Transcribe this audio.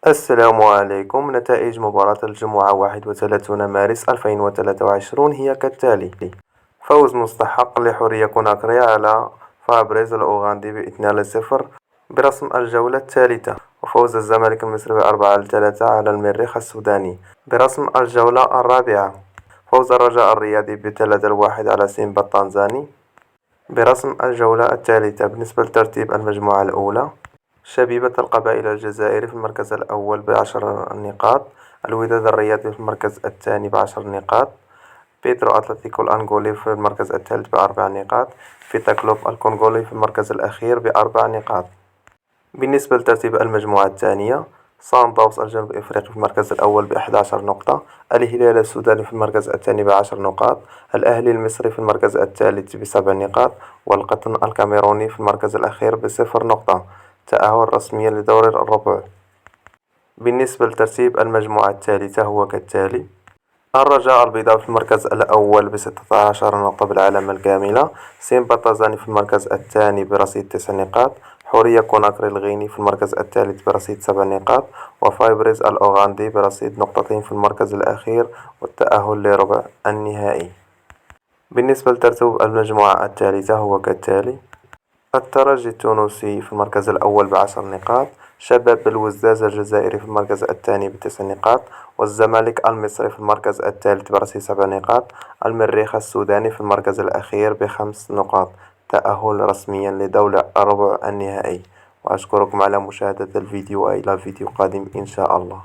السلام عليكم. نتائج مباراة الجمعة 31 مارس 2023 هي كالتالي: فوز مستحق لحورية كوناكري على فابريز الأوغندي ب2-0 برسم الجولة الثالثة. وفوز الزمالك المصري ب4-3 على المريخ السوداني برسم الجولة الرابعة. فوز الرجاء الرياضي ب3-1 على سيمبا التنزاني برسم الجولة الثالثة. بالنسبة لترتيب المجموعة الأولى: شبيبة القبائل الجزائري في المركز الأول ب10 نقاط، الوداد الرياضي في المركز الثاني ب10 نقاط، بيترو أتلتيكو الأنغولي في المركز الثالث ب4 نقاط، فيتا كلوب الكونغولي في المركز الأخير ب4 نقاط. بالنسبة لترتيب المجموعة الثانية: صن داونز الجنوب إفريقي في المركز الأول ب11 نقطة، الهلال السوداني في المركز الثاني ب10 نقاط، الأهلي المصري في المركز الثالث ب7 نقاط، والقطن الكاميروني في المركز الأخير ب0 نقطة. تأهل رسميا لدور الربع. بالنسبة لترتيب المجموعة الثالثة هو كالتالي: الرجاء البيضاوي في المركز الأول ب16 نقطة بالعلامة الكاملة، سيمبا التنزاني في المركز الثاني برصيد 9 نقاط، حورية كوناكري الغيني في المركز الثالث برصيد 7 نقاط، وفايبريز الأوغندي برصيد نقطتين في المركز الأخير والتأهل لربع النهائي. بالنسبة لترتيب المجموعة الثالثة هو كالتالي: الترجي التونسي في المركز الأول ب10 نقاط، شباب بلوزداد الجزائري في المركز الثاني ب9 نقاط، والزمالك المصري في المركز الثالث برصيد 7 نقاط، المريخ السوداني في المركز الأخير ب5 نقاط. تأهل رسميا لدور الربع النهائي. وأشكركم على مشاهدة الفيديو، وإلى فيديو قادم إن شاء الله.